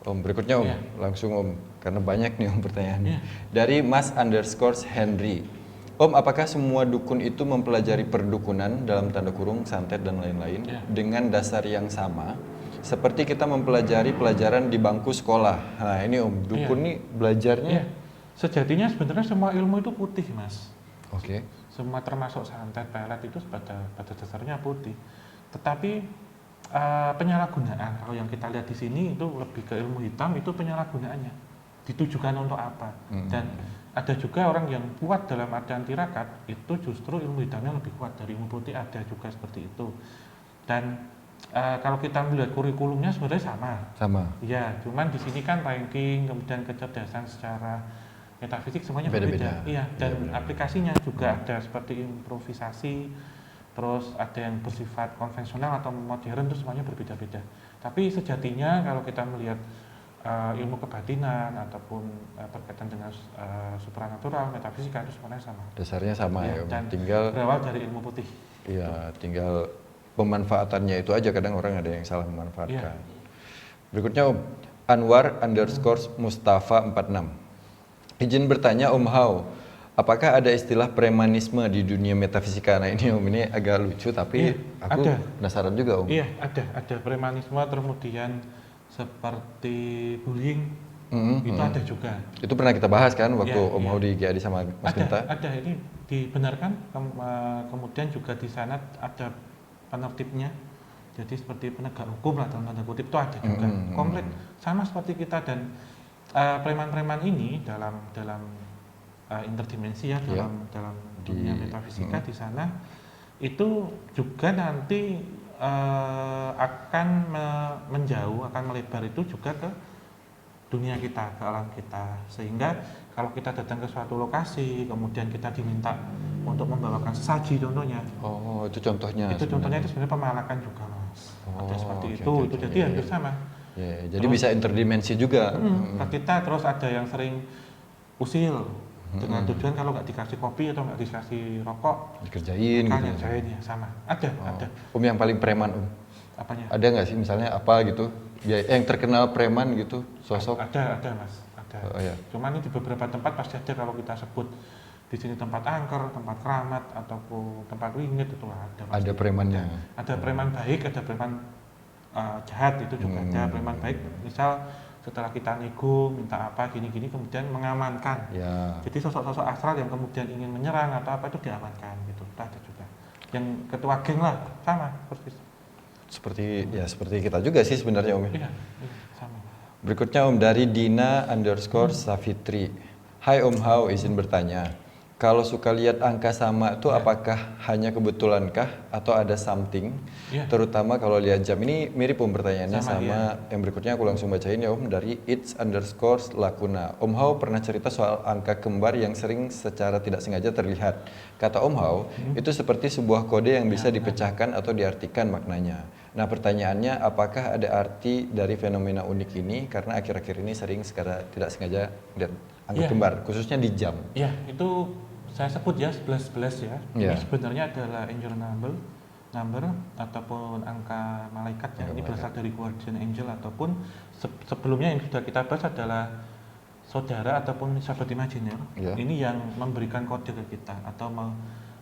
Om, berikutnya Om, Iya. langsung Om, karena banyak nih Om pertanyaannya. Iya. Dari Mas_Henry. Om, apakah semua dukun itu mempelajari perdukunan dalam tanda kurung, santet dan lain-lain Iya. dengan dasar yang sama? Seperti kita mempelajari pelajaran di bangku sekolah. Nah ini Om, dukun nih belajarnya. Iya. Sejatinya sebenarnya semua ilmu itu putih, Mas. Oke. Semua termasuk santet, pelet itu pada dasarnya putih. Tetapi penyalahgunaan, kalau yang kita lihat di sini itu lebih ke ilmu hitam, itu penyalahgunaannya ditujukan untuk apa. Dan ada juga orang yang kuat dalam artian tirakat, itu justru ilmu hitamnya lebih kuat dari ilmu putih, ada juga seperti itu. Dan kalau kita melihat kurikulumnya sebenarnya Sama. ya, cuman di sini kan ranking, kemudian kecerdasan secara metafisik semuanya berbeda. Iya, dan aplikasinya juga ada seperti improvisasi, terus ada yang bersifat konvensional atau modern, itu semuanya berbeda-beda. Tapi sejatinya kalau kita melihat ilmu kebatinan ataupun berkaitan dengan supranatural, metafisika, itu semuanya sama. Dasarnya sama ya Om. Dan tinggal berawal dari ilmu putih. Iya, tinggal pemanfaatannya itu aja, kadang orang ada yang salah memanfaatkan. Berikutnya Om, Anwar_Mustafa46. Izin bertanya Om Hao, apakah ada istilah premanisme di dunia metafisika? Nah ini Om, ini agak lucu tapi aku penasaran juga Om. Iya, ada premanisme, kemudian seperti bullying, itu ada juga. Itu pernah kita bahas kan waktu Om Hao di GAD sama Mas Minta? Ada, ini dibenarkan, kemudian juga di sana ada penertibnya. Jadi seperti penegak hukum lah dalam tanda kutip, itu ada juga. Komplit sama seperti kita. Dan preman-preman ini dalam interdimensi ya, dalam dunia metafisika di sana itu juga nanti akan menjauh, akan melebar itu juga ke dunia kita, ke alam kita. Sehingga kalau kita datang ke suatu lokasi, kemudian kita diminta untuk membawakan sesaji contohnya. Oh, itu contohnya. Itu contohnya itu sebenarnya pemalakan juga, Mas. Ada seperti itu jadi hampir sama. Jadi terus, bisa interdimensi juga. Ke kita terus ada yang sering usil dengan tujuan kalau nggak dikasih kopi atau nggak dikasih rokok dikerjain gitu. Ya sama. Ada. Om yang paling preman Om. Apanya? Ada nggak sih misalnya apa gitu? Ya, yang terkenal preman gitu, sosok? Ada Mas. Ada. Cuman ini di beberapa tempat pasti ada. Kalau kita sebut di sini tempat angker, tempat keramat ataupun tempat wingit, itu ada. Ada premannya. Ada preman baik, ada preman jahat, itu juga ada. Preman baik misal setelah kita nego minta apa gini-gini kemudian mengamankan. Jadi sosok-sosok astral yang kemudian ingin menyerang atau apa itu diamankan gitu. Itu ada juga. Yang ketua geng lah sama seperti kita juga sih sebenarnya Om. Iya, sama. Berikutnya Om dari Dina_Savitri. Hai Om Hao, izin bertanya. Kalau suka lihat angka sama itu apakah hanya kebetulankah atau ada something? Terutama kalau lihat jam. Ini mirip Om pertanyaannya sama yang berikutnya, aku langsung bacain ya Om, dari its_lakuna. Om Hao pernah cerita soal angka kembar yang sering secara tidak sengaja terlihat. Kata Om Hao, itu seperti sebuah kode yang bisa dipecahkan atau diartikan maknanya. Nah pertanyaannya, apakah ada arti dari fenomena unik ini? Karena akhir-akhir ini sering secara tidak sengaja lihat angka kembar, khususnya di jam. Iya, itu saya sebut ya 1111 ya. Ini sebenarnya adalah angel number ataupun angka malaikat ya. Ini berasal dari guardian angel ataupun sebelumnya yang sudah kita bahas adalah saudara ataupun sahabat imajiner. Ini yang memberikan kode ke kita atau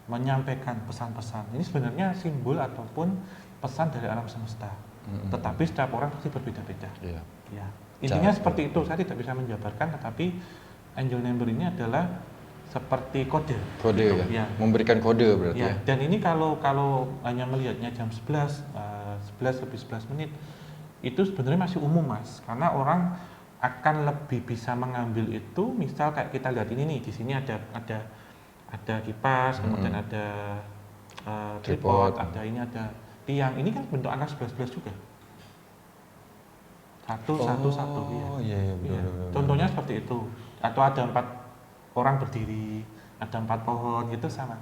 menyampaikan pesan-pesan. Ini sebenarnya simbol ataupun pesan dari alam semesta. Tetapi setiap orang pasti berbeda-beda. Ya. Intinya seperti itu. Saya tidak bisa menjabarkan, tetapi angel number ini adalah seperti kode gitu, memberikan kode berarti ya. Dan ini kalau hanya melihatnya jam 11 lebih 11 menit itu sebenarnya masih umum Mas, karena orang akan lebih bisa mengambil itu. Misal kayak kita lihat ini nih, di sini ada kipas, kemudian ada tripod, ada tiang. Ini kan bentuk angka 11 juga. Satu. Contohnya seperti itu. Atau ada 4 orang berdiri, ada 4 pohon gitu sama.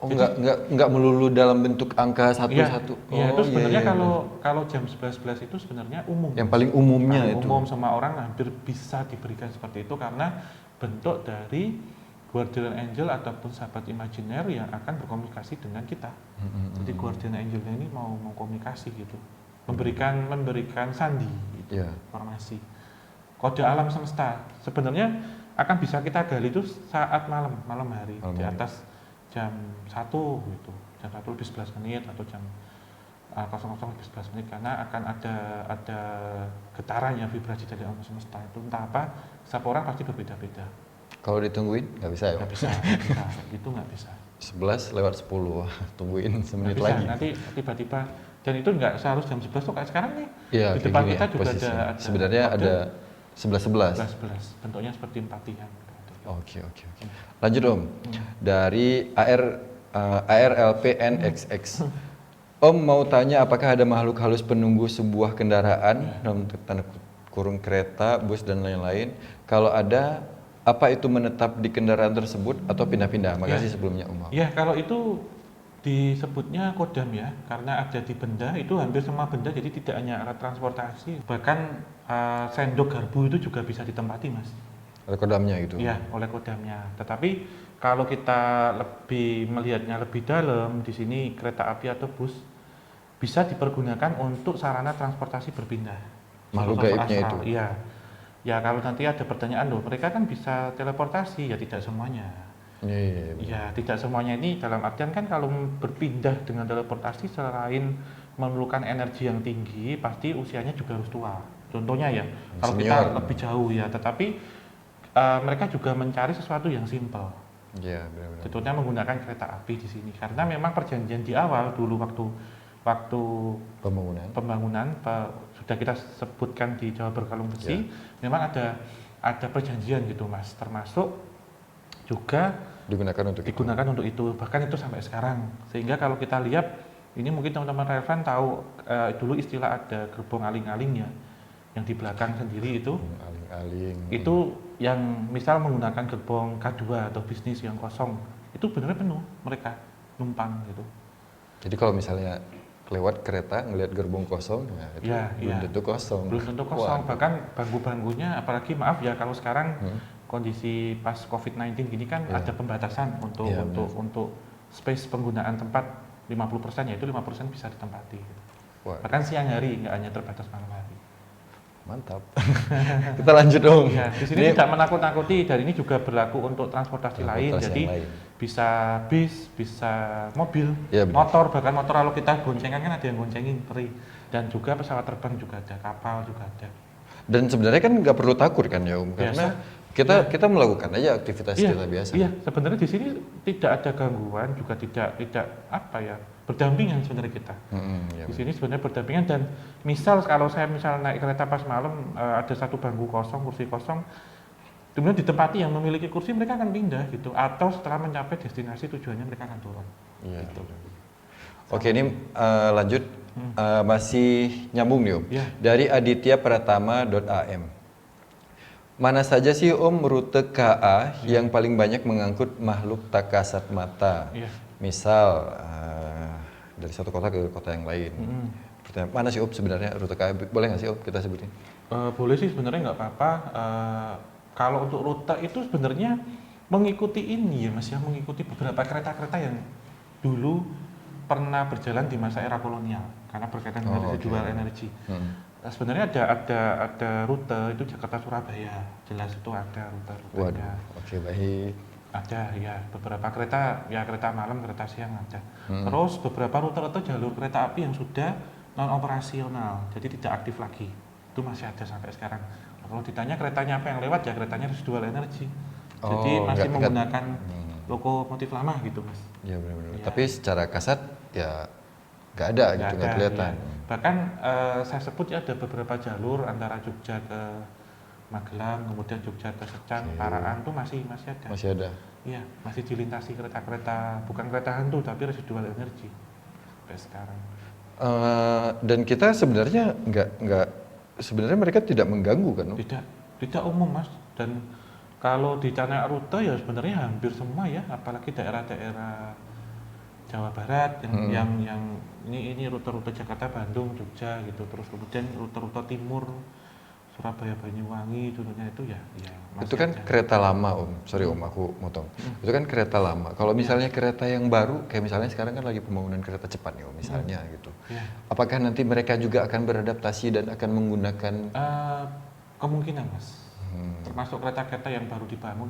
Enggak melulu dalam bentuk angka satu-satu. Itu sebenarnya kalau jam 11 itu sebenarnya umum. Yang paling umumnya itu. Umum, semua orang hampir bisa diberikan seperti itu karena bentuk dari guardian angel ataupun sahabat imajiner yang akan berkomunikasi dengan kita. Jadi guardian angelnya ini mau komunikasi gitu. Memberikan sandi gitu, informasi. kode alam semesta. Sebenarnya akan bisa kita gali itu saat malam hari di atas jam 1 gitu, jam 1 lebih 11 menit atau jam 00 lebih 11 menit, karena akan ada getaran ya, vibrasi dari alam semesta itu entah apa, setiap orang pasti berbeda-beda. Kalau ditungguin nggak bisa ya? Nggak bisa, gitu nggak bisa. 11 lewat 10, tungguin semenit bisa, lagi. nanti tiba-tiba, dan itu nggak seharus jam 11 tuh kayak sekarang nih. Iya, Di depan kita ya, juga ada sebenarnya ada 11-11. 11, bentuknya seperti empatian. Oke. Lanjut Om. Dari ARLPNXX. Om mau tanya apakah ada makhluk halus penunggu sebuah kendaraan, dalam tanda kurung kereta, bus dan lain-lain. Kalau ada, apa itu menetap di kendaraan tersebut atau pindah-pindah? Makasih sebelumnya Om. Ya, kalau itu disebutnya kodam ya, karena ada di benda, itu hampir semua benda, jadi tidak hanya alat transportasi, bahkan sendok garpu itu juga bisa ditempati Mas. Oleh kodamnya gitu? Iya, oleh kodamnya. Tetapi kalau kita lebih melihatnya lebih dalam, di sini kereta api atau bus bisa dipergunakan untuk sarana transportasi berpindah. Makhluk gaibnya itu? Iya. Ya kalau nanti ada pertanyaan loh, mereka kan bisa teleportasi, ya tidak semuanya. Ya, tidak semuanya ini dalam artian kan kalau berpindah dengan teleportasi selain memerlukan energi yang tinggi, pasti usianya juga harus tua. Contohnya ya, kalau kita lebih jauh ya, tetapi mereka juga mencari sesuatu yang simpel. Iya, benar-benar. Tentunya menggunakan kereta api di sini, karena memang perjanjian di awal dulu waktu pembangunan sudah kita sebutkan di Jawa Berkalung Besi, memang ada perjanjian gitu Mas, termasuk juga digunakan untuk itu, bahkan itu sampai sekarang. Sehingga kalau kita lihat, ini mungkin teman-teman relevan tahu dulu istilah ada gerbong aling-aling ya, yang di belakang sendiri itu aling-aling itu yang misal menggunakan gerbong K2 atau bisnis yang kosong, itu benar-benar penuh mereka numpang gitu. Jadi kalau misalnya lewat kereta ngelihat gerbong kosong, nah itu belum tentu kosong. Belum tentu kosong, bahkan bangku-bangkunya, apalagi maaf ya kalau sekarang kondisi pas COVID-19 gini kan ada pembatasan untuk space penggunaan tempat 50%, yaitu 5% bisa ditempati. Bahkan siang hari, nggak hanya terbatas malam hari. Mantap. Kita lanjut dong. Ya, di sini tidak menakut-nakuti, dan ini juga berlaku untuk transportasi lain. Jadi bisa bis, bisa mobil, motor, bahkan motor kalau kita goncengan kan ada yang goncengin free. Dan juga pesawat terbang juga ada, kapal juga ada. Dan sebenarnya kan nggak perlu takut kan ya Om, karena kita melakukan aja aktivitas kita biasa. Iya, sebenarnya di sini tidak ada gangguan, juga tidak apa ya, berdampingan sebenarnya kita. Di sini sebenarnya berdampingan, dan misal kalau saya naik kereta pas malam, ada satu bangku kosong, kursi kosong, kemudian ditempati yang memiliki kursi, mereka akan pindah gitu, atau setelah mencapai destinasi tujuannya mereka akan turun. Gitu. Oke, ini lanjut, masih nyambung nih Om. Dari Aditya Pratama.am. Mana saja sih Om rute KA yang paling banyak mengangkut makhluk tak kasat mata? Misal dari satu kota ke kota yang lain. Mana sih Om sebenarnya rute KA? Boleh nggak sih Om kita sebutin? Boleh sih sebenarnya, nggak apa-apa. Kalau untuk rute itu sebenarnya mengikuti ini ya Mas ya, mengikuti beberapa kereta-kereta yang dulu pernah berjalan di masa era kolonial, karena berkaitan dengan residual energi. Sebenarnya ada rute itu Jakarta Surabaya, jelas itu ada rutenya. Oke, baik. Ada ya beberapa kereta, ya kereta malam, kereta siang ada. Terus beberapa rute jalur kereta api yang sudah non operasional, jadi tidak aktif lagi, itu masih ada sampai sekarang. Kalau ditanya keretanya apa yang lewat, ya keretanya residual energi, jadi masih menggunakan lokomotif lama gitu Mas. Iya benar-benar. Ya. Tapi secara kasat ya nggak ada gitu, nggak kelihatan. Ya. Bahkan saya sebut ya ada beberapa jalur antara Jogja ke Magelang, kemudian Jogja ke Secang, Paraan tuh masih ada. Masih ada. Iya, masih dilintasi kereta-kereta, bukan kereta hantu tapi residual energi sampai sekarang. Dan kita sebenarnya sebenarnya mereka tidak mengganggu kan? Tidak umum Mas. Dan kalau ditanya rute ya sebenarnya hampir semua ya, apalagi daerah-daerah Jawa Barat yang ini rute-rute Jakarta, Bandung, Jogja gitu, terus kemudian rute-rute timur Surabaya, Banyuwangi, contohnya itu ya itu kan kereta lama Om, sorry Om aku motong. Itu kan kereta lama. Kalau misalnya kereta yang baru, kayak misalnya sekarang kan lagi pembangunan kereta cepat nih Om misalnya gitu. Apakah nanti mereka juga akan beradaptasi dan akan menggunakan Kemungkinan Mas, termasuk kereta-kereta yang baru dibangun.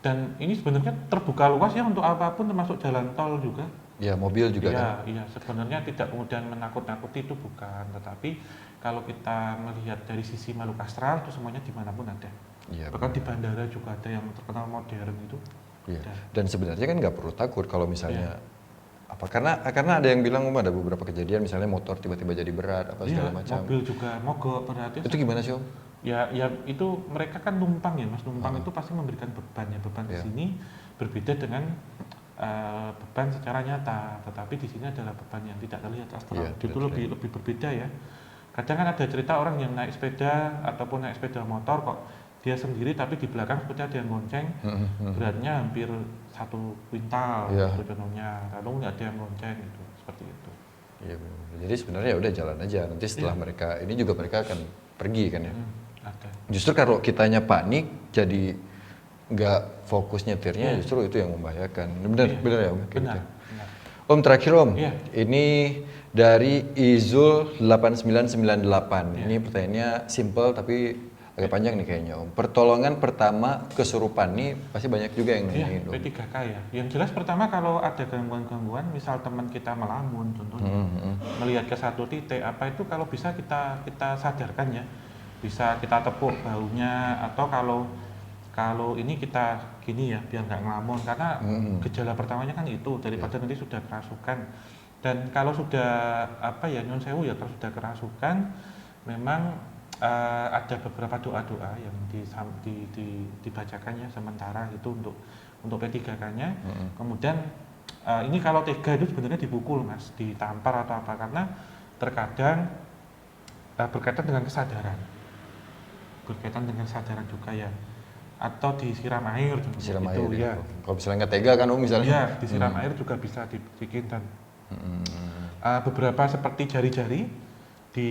Dan ini sebenarnya terbuka luas ya untuk apapun, termasuk jalan tol juga. Ya, mobil juga Iya, kan? iya. Sebenarnya tidak kemudian menakut-nakuti, itu bukan. Tetapi kalau kita melihat dari sisi makhluk astral, itu semuanya dimanapun ada. Iya, Bahkan di benar. bandara juga ada yang terkenal modern itu. Iya. Ada. Dan sebenarnya kan nggak perlu takut kalau misalnya apa karena ada yang bilang ada beberapa kejadian misalnya motor tiba-tiba jadi berat apa Iya, segala macam. mobil juga mogok berarti. Itu gimana sih Om? Ya, ya itu mereka kan numpang ya Mas, numpang Ah. itu pasti memberikan beban ya, beban di Iya. sini berbeda dengan beban secara nyata, tetapi di sini adalah beban yang tidak terlihat astral. Iya, Itu tidak lebih berbeda ya. Kadang kan ada cerita orang yang naik sepeda ataupun naik sepeda motor kok dia sendiri tapi di belakang seperti ada yang gonceng, beratnya hampir 1 kuintal Iya. itu contohnya, lalu nggak ada yang gonceng itu seperti itu. Iya benar. Jadi sebenarnya ya udah jalan aja. Nanti setelah mereka ini juga mereka akan pergi kan ya. Ada. Justru kalau kitanya panik jadi nggak fokus nyetirnya justru itu yang membahayakan. Benar, benar ya Om? Kayak Benar, gitu. benar. Om terakhir Om, Iya. ini dari Izul 8998. Ini pertanyaannya simple tapi agak panjang nih kayaknya Om. Pertolongan pertama kesurupan nih pasti banyak juga yang Iya, nanyain Om. P3K ya. Yang jelas pertama kalau ada gangguan-gangguan, misal teman kita melamun contohnya, melihat ke satu titik, apa itu kalau bisa kita sadarkan ya, bisa kita tepuk baunya atau kalau ini kita gini ya biar nggak ngelamun karena gejala pertamanya kan itu daripada nanti sudah kerasukan. Dan kalau sudah apa ya nyun sewu ya kalau sudah kerasukan memang ada beberapa doa-doa yang dibacakan ya sementara itu untuk P3K-nya. Kemudian ini kalau tega itu sebenarnya dipukul Mas, ditampar atau apa karena terkadang berkaitan dengan kesadaran. Berkaitan dengan kesadaran juga ya. Atau disiram air Disiram gitu, air ya. ya. Kalau misalnya nggak tega kan Om misalnya. Iya, disiram air juga bisa dibikin dan beberapa seperti jari-jari di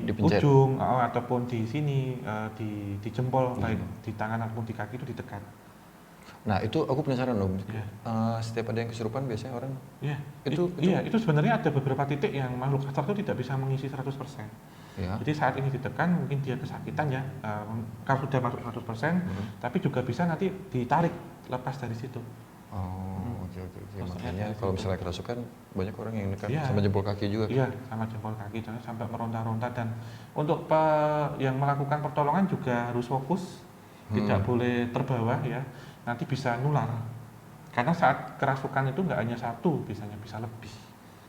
Dipencet. ujung ataupun di sini di jempol baik di tangan ataupun di kaki itu ditekan. Nah itu aku penasaran Om. Iya. Setiap ada yang kesurupan biasanya orang Iya, Itu- iya, itu sebenarnya ada beberapa titik yang makhluk astral itu tidak bisa mengisi 100%. ya. Jadi saat ini ditekan mungkin dia kesakitan ya, kalau sudah masuk 100%, tapi juga bisa nanti ditarik lepas dari situ. Oh, oke. Maksudnya Makanya dari kalau situ. misalnya kerasukan banyak orang yang nekan Iya. sama jempol kaki juga. Iya, sama jempol kaki jangan sampai meronta-ronta dan untuk yang melakukan pertolongan juga harus fokus, tidak boleh terbawa ya. Nanti bisa nular. Karena saat kerasukan itu nggak hanya satu, biasanya bisa lebih.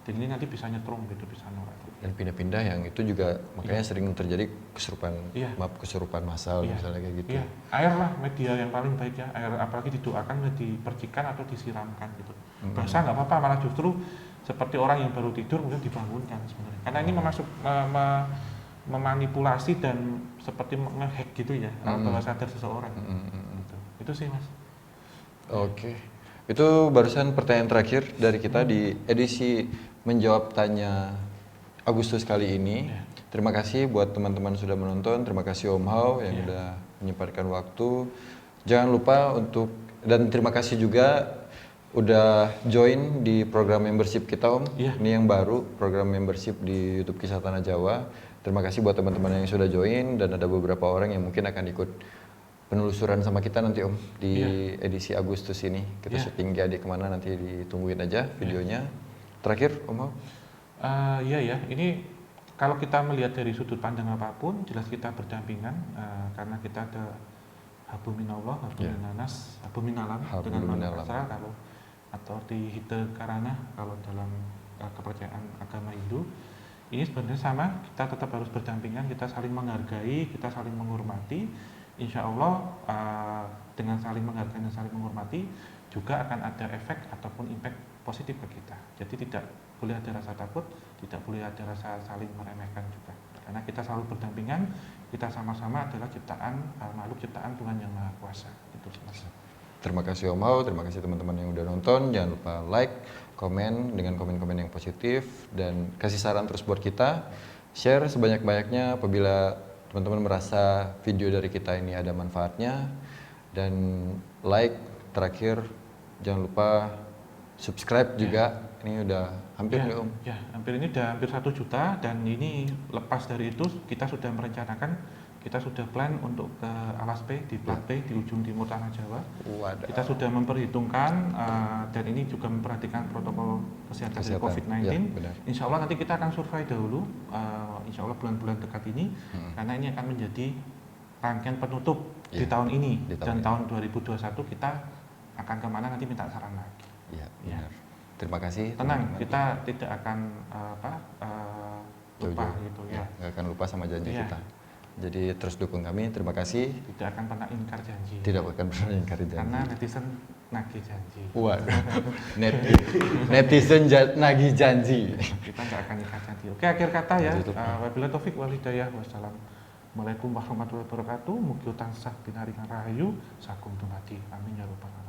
Dan ini nanti bisa nyetrum gitu, bisa nular. Dan pindah-pindah yang itu juga makanya sering terjadi kesurupan, Iya. kesurupan massal Iya. misalnya kayak gitu. Iya, air lah media yang paling baik ya. Air apalagi didoakan, dipercikan atau disiramkan gitu. Basah nggak apa-apa, malah justru seperti orang yang baru tidur kemudian dibangunkan sebenarnya. Karena ini memanipulasi dan seperti ngehack gitu ya alam bawah sadar seseorang. Gitu. Itu sih Mas. Oke. Itu barusan pertanyaan terakhir dari kita di edisi menjawab tanya Agustus kali ini. Iya. Terima kasih buat teman-teman sudah menonton. Terima kasih Om Hao yang udah menyempatkan waktu. Jangan lupa dan terima kasih juga udah join di program membership kita Om. Iya. Ini yang baru program membership di YouTube Kisah Tanah Jawa. Terima kasih buat teman-teman yang sudah join dan ada beberapa orang yang mungkin akan ikut penelusuran sama kita nanti Om di edisi Agustus ini. Kita syuting GAD kemana nanti ditungguin aja videonya. Terakhir Om Hao. Iya ya, ini kalau kita melihat dari sudut pandang apapun, jelas kita berdampingan karena kita ada habu minallah, habu minanas, habu minalam Habu dengan minalam. makna asal kalau atau di hite karana kalau dalam kepercayaan agama Hindu. Ini sebenarnya sama, kita tetap harus berdampingan, kita saling menghargai, kita saling menghormati. Insya Allah dengan saling menghargai dan saling menghormati juga akan ada efek ataupun impact positif ke kita. Jadi tidak boleh ada rasa takut, tidak boleh ada rasa saling meremehkan juga. Karena kita selalu berdampingan, kita sama-sama adalah makhluk ciptaan Tuhan Yang Maha Kuasa. Itu Mas. Terima kasih Om Hao, terima kasih teman-teman yang udah nonton. Jangan lupa like, komen dengan komen-komen yang positif dan kasih saran terus buat kita. Share sebanyak-banyaknya apabila teman-teman merasa video dari kita ini ada manfaatnya. Dan like, terakhir jangan lupa subscribe juga. Ini udah hampir nih Om. Ya, hampir ini udah hampir 1 juta dan ini lepas dari itu kita sudah merencanakan kita sudah plan untuk ke Alas P, di Plat P, di ujung timur Tanah Jawa. Waduh. Kita sudah memperhitungkan dan ini juga memperhatikan protokol kesehatan dari COVID-19. Ya, insya Allah nanti kita akan survei dahulu, insya Allah bulan-bulan dekat ini, karena ini akan menjadi rangkaian penutup di tahun ini. Dan tahun 2021 kita akan kemana nanti minta saran lagi. Iya, benar. Terima kasih. Tenang, kita tidak akan lupa gitu ya. Nggak akan lupa sama janji kita. Jadi terus dukung kami, terima kasih. Tidak akan pernah ingkar janji. Tidak akan pernah ingkar janji. Karena netizen nagih janji. Waduh, netizen nagih janji. Kita nggak akan ingkar janji. Oke, akhir kata ya. Wabillahi taufik wal hidayah. Wassalamualaikum warahmatullahi wabarakatuh. Mugi tansah binaringan rahayu sakum dumadi. Amin ya rabbal alamin.